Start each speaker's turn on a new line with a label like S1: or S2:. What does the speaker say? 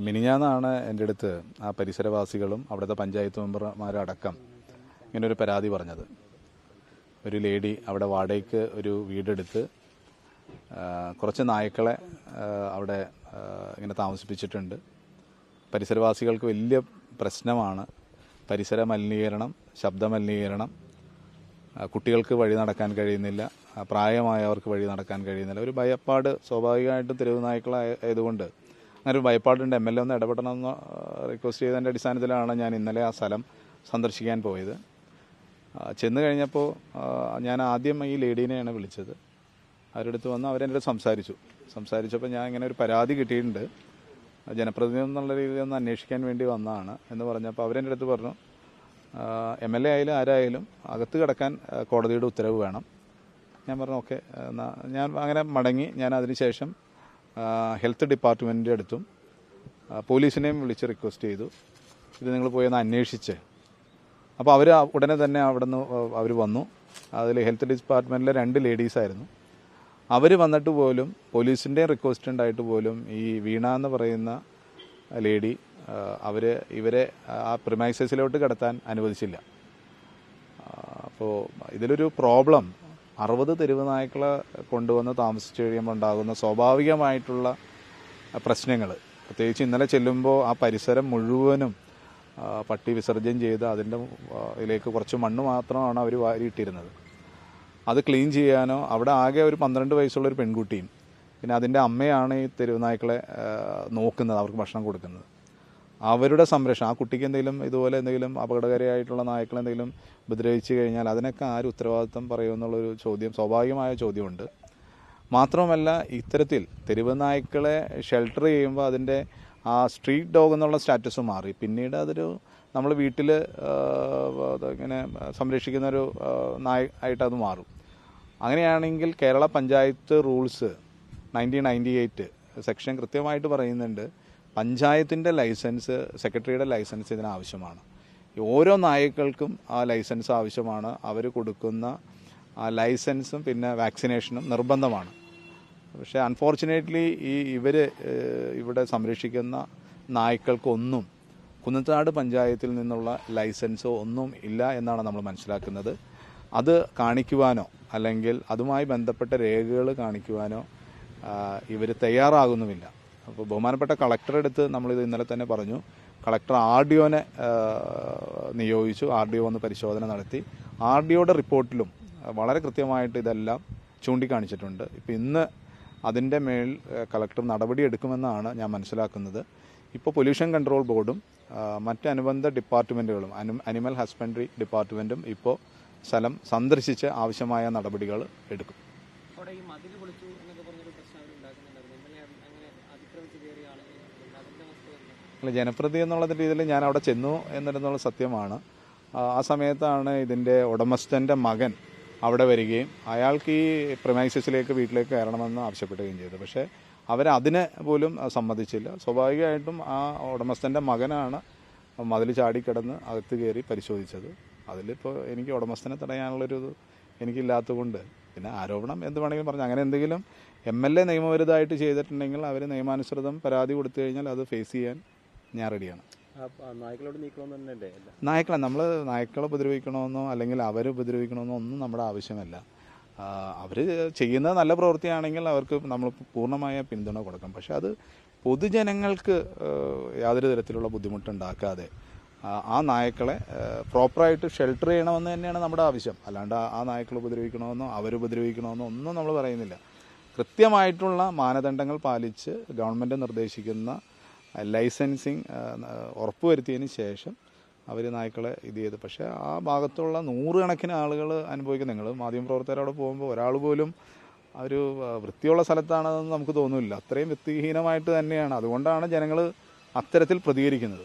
S1: മിനിഞ്ഞാന്നാണ് എൻ്റെ അടുത്ത് ആ പരിസരവാസികളും അവിടുത്തെ പഞ്ചായത്ത് മെമ്പർമാരടക്കം ഇങ്ങനൊരു പരാതി പറഞ്ഞത്. ഒരു ലേഡി അവിടെ വാടകയ്ക്ക് ഒരു വീടെടുത്ത് കുറച്ച് നായ്ക്കളെ അവിടെ ഇങ്ങനെ താമസിപ്പിച്ചിട്ടുണ്ട്. പരിസരവാസികൾക്ക് വലിയ പ്രശ്നമാണ് പരിസര മലിനീകരണം, ശബ്ദ മലിനീകരണം, കുട്ടികൾക്ക് വഴി നടക്കാൻ കഴിയുന്നില്ല, പ്രായമായവർക്ക് വഴി നടക്കാൻ കഴിയുന്നില്ല. ഒരു ഭയപ്പാട് സ്വാഭാവികമായിട്ടും തെരുവ് നായ്ക്കളായതുകൊണ്ട് അങ്ങനെ ഒരു ഭയപ്പാടുണ്ട്. MLA ഒന്ന് ഇടപെടണമെന്ന് റിക്വസ്റ്റ് ചെയ്തതിൻ്റെ അടിസ്ഥാനത്തിലാണ് ഞാൻ ഇന്നലെ ആ സ്ഥലം സന്ദർശിക്കാൻ പോയത്. ചെന്ന് കഴിഞ്ഞപ്പോൾ ഞാൻ ആദ്യം ഈ ലേഡീനെയാണ് വിളിച്ചത്. അവരുടെ അടുത്ത് വന്ന് അവരെൻ്റെ സംസാരിച്ചപ്പോൾ ഞാൻ ഇങ്ങനെ ഒരു പരാതി കിട്ടിയിട്ടുണ്ട്, ജനപ്രതിനിധി എന്നുള്ള രീതിയിൽ ഒന്ന് അന്വേഷിക്കാൻ വേണ്ടി വന്നതാണ് എന്ന് പറഞ്ഞപ്പോൾ അവരെൻ്റെ അടുത്ത് പറഞ്ഞു, MLA ആയാലും ആരായാലും അകത്ത് കിടക്കാൻ കോടതിയുടെ ഉത്തരവ് വേണം. ഞാൻ പറഞ്ഞു ഓക്കെ. ഞാൻ അങ്ങനെ മടങ്ങി. ഞാൻ അതിനുശേഷം ഹെൽത്ത് ഡിപ്പാർട്ട്മെൻറ്റിൻ്റെ അടുത്തും പോലീസിനെയും വിളിച്ച് റിക്വസ്റ്റ് ചെയ്തു, ഇത് നിങ്ങൾ പോയി ഒന്ന് അന്വേഷിച്ച്. അപ്പോൾ അവർ ഉടനെ തന്നെ അവിടെ നിന്ന് അവർ വന്നു. അതിൽ ഹെൽത്ത് ഡിപ്പാർട്ട്മെൻറ്റിലെ 2 ലേഡീസായിരുന്നു. അവർ വന്നിട്ട് പോലും പോലീസിൻ്റെ റിക്വസ്റ്റ് ഉണ്ടായിട്ട് പോലും ഈ വീണ എന്ന് പറയുന്ന ലേഡി ഇവരെ ആ പ്രിമൈസസിലോട്ട് കടത്താൻ അനുവദിച്ചില്ല. അപ്പോൾ ഇതിലൊരു പ്രോബ്ലം 60 തെരുവ് നായ്ക്കളെ കൊണ്ടുവന്ന് താമസിച്ച് കഴിയുമ്പോൾ ഉണ്ടാകുന്ന സ്വാഭാവികമായിട്ടുള്ള പ്രശ്നങ്ങൾ, പ്രത്യേകിച്ച് ഇന്നലെ ചെല്ലുമ്പോൾ ആ പരിസരം മുഴുവനും പട്ടി വിസർജ്യം ചെയ്ത് അതിൻ്റെ ഇതിലേക്ക് കുറച്ച് മണ്ണ് മാത്രമാണ് അവർ വാരിയിട്ടിരുന്നത്. അത് ക്ലീൻ ചെയ്യാനോ, അവിടെ ആകെ ഒരു 12 വയസ്സുള്ളൊരു പെൺകുട്ടിയും പിന്നെ അതിൻ്റെ അമ്മയാണ് ഈ തെരുവ് നായ്ക്കളെ നോക്കുന്നത്, അവർക്ക് ഭക്ഷണം കൊടുക്കുന്നത്. അവരുടെ സംരക്ഷണം, ആ കുട്ടിക്ക് എന്തെങ്കിലും ഇതുപോലെ എന്തെങ്കിലും അപകടകാരിയായിട്ടുള്ള നായ്ക്കൾ എന്തെങ്കിലും ഉപദ്രവിച്ചു കഴിഞ്ഞാൽ അതിനൊക്കെ ആര് ഉത്തരവാദിത്വം പറയുമെന്നുള്ളൊരു ചോദ്യം, സ്വാഭാവികമായ ചോദ്യമുണ്ട്. മാത്രമല്ല ഇത്തരത്തിൽ തെരുവ് നായ്ക്കളെ ഷെൽട്ടർ ചെയ്യുമ്പോൾ അതിൻ്റെ ആ സ്ട്രീറ്റ് ഡോഗ് എന്നുള്ള സ്റ്റാറ്റസ് മാറി. പിന്നീട് അതൊരു നമ്മൾ വീട്ടിൽ ഇങ്ങനെ സംരക്ഷിക്കുന്നൊരു നായ ആയിട്ടത് മാറും. അങ്ങനെയാണെങ്കിൽ കേരള പഞ്ചായത്ത് റൂൾസ് 1998 സെക്ഷൻ കൃത്യമായിട്ട് പറയുന്നുണ്ട്, പഞ്ചായത്തിൻ്റെ ലൈസൻസ്, സെക്രട്ടറിയുടെ ലൈസൻസ് ഇതിനാവശ്യമാണ്. ഓരോ നായ്ക്കൾക്കും ആ ലൈസൻസ് ആവശ്യമാണ്. അവർ കൊടുക്കുന്ന ആ ലൈസൻസും പിന്നെ വാക്സിനേഷനും നിർബന്ധമാണ്. പക്ഷേ അൺഫോർച്ചുനേറ്റ്ലി ഇവിടെ സംരക്ഷിക്കുന്ന നായ്ക്കൾക്കൊന്നും കുന്നത്താട് പഞ്ചായത്തിൽ നിന്നുള്ള ലൈസൻസോ ഒന്നും ഇല്ല എന്നാണ് നമ്മൾ മനസ്സിലാക്കുന്നത്. അത് കാണിക്കുവാനോ അല്ലെങ്കിൽ അതുമായി ബന്ധപ്പെട്ട രേഖകൾ കാണിക്കുവാനോ ഇവർ തയ്യാറാകുന്നുമില്ല. അപ്പോൾ ബഹുമാനപ്പെട്ട കളക്ടറുടെ അടുത്ത് നമ്മളിത് ഇന്നലെ തന്നെ പറഞ്ഞു. കളക്ടർ RDOനെ നിയോഗിച്ചു. RDO വന്ന് പരിശോധന നടത്തി. RDOയുടെ റിപ്പോർട്ടിലും വളരെ കൃത്യമായിട്ട് ഇതെല്ലാം ചൂണ്ടിക്കാണിച്ചിട്ടുണ്ട്. ഇപ്പോൾ ഇന്ന് അതിൻ്റെ മേൽ കളക്ടർ നടപടി എടുക്കുമെന്നാണ് ഞാൻ മനസ്സിലാക്കുന്നത്. ഇപ്പോൾ പൊല്യൂഷൻ കൺട്രോൾ ബോർഡും മറ്റ് അനുബന്ധ ഡിപ്പാർട്ട്മെൻറ്റുകളും അനിമൽ ഹസ്ബൻഡറി ഡിപ്പാർട്ട്മെൻറ്റും ഇപ്പോൾ സ്ഥലം സന്ദർശിച്ച് ആവശ്യമായ നടപടികൾ എടുക്കും. അല്ല, ജനപ്രതി എന്നുള്ള രീതിയിൽ ഞാൻ അവിടെ ചെന്നു എന്നുള്ള സത്യമാണ്. ആ സമയത്താണ് ഇതിൻ്റെ ഉടമസ്ഥൻ്റെ മകൻ അവിടെ വരികയും അയാൾക്ക് ഈ പ്രിമൈസസിലേക്ക് വീട്ടിലേക്ക് കയറണമെന്ന് ആവശ്യപ്പെടുകയും ചെയ്തു. പക്ഷേ അവരതിനെ പോലും സമ്മതിച്ചില്ല. സ്വാഭാവികമായിട്ടും ആ ഉടമസ്ഥൻ്റെ മകനാണ് മതിൽ ചാടിക്കിടന്ന് അകത്ത് കയറി പരിശോധിച്ചത്. അതിലിപ്പോൾ എനിക്ക് ഉടമസ്ഥനെ തടയാനുള്ളൊരു എനിക്കില്ലാത്തതുകൊണ്ട് പിന്നെ ആരോപണം എന്ത് വേണമെങ്കിലും പറഞ്ഞു. അങ്ങനെ എന്തെങ്കിലും MLA നിയമവിരുദ്ധമായിട്ട് ചെയ്തിട്ടുണ്ടെങ്കിൽ അവർ നിയമാനുസൃതം പരാതി കൊടുത്തു കഴിഞ്ഞാൽ അത് ഫേസ് ചെയ്യാൻ ഞാൻ റെഡിയാണ്. നമ്മൾ നായ്ക്കളെ ഉപദ്രവിക്കണമെന്നോ അല്ലെങ്കിൽ അവരെ ഉപദ്രവിക്കണമെന്നോ ഒന്നും നമ്മുടെ ആവശ്യമല്ല. അവർ ചെയ്യുന്നത് നല്ല പ്രവൃത്തിയാണെങ്കിൽ അവർക്ക് നമ്മൾ പൂർണ്ണമായ പിന്തുണ കൊടുക്കാം. പക്ഷെ അത് പൊതുജനങ്ങൾക്ക് യാതൊരു തരത്തിലുള്ള ബുദ്ധിമുട്ടുണ്ടാക്കാതെ ആ നായ്ക്കളെ പ്രോപ്പറായിട്ട് ഷെൽട്ടർ ചെയ്യണമെന്ന് തന്നെയാണ് നമ്മുടെ ആവശ്യം. അല്ലാണ്ട് ആ നായ്ക്കളെ ഉപദ്രവിക്കണമെന്നോ അവരുപദ്രവിക്കണമെന്നോ ഒന്നും നമ്മൾ പറയുന്നില്ല. കൃത്യമായിട്ടുള്ള മാനദണ്ഡങ്ങൾ പാലിച്ച് ഗവൺമെൻറ് നിർദ്ദേശിക്കുന്ന ലൈസൻസിങ് ഉറപ്പുവരുത്തിയതിന് ശേഷം അവർ നായ്ക്കളെ ഇത് ചെയ്ത്. പക്ഷേ ആ ഭാഗത്തുള്ള 100 കണക്കിന് ആളുകൾ അനുഭവിക്കും. നിങ്ങൾ മാധ്യമപ്രവർത്തകരോട് പോകുമ്പോൾ ഒരാൾ പോലും ഒരു വൃത്തിയുള്ള സ്ഥലത്താണെന്ന് നമുക്ക് തോന്നില്ല. അത്രയും വൃത്തിഹീനമായിട്ട് തന്നെയാണ്. അതുകൊണ്ടാണ് ജനങ്ങൾ അത്തരത്തിൽ പ്രതികരിക്കുന്നത്.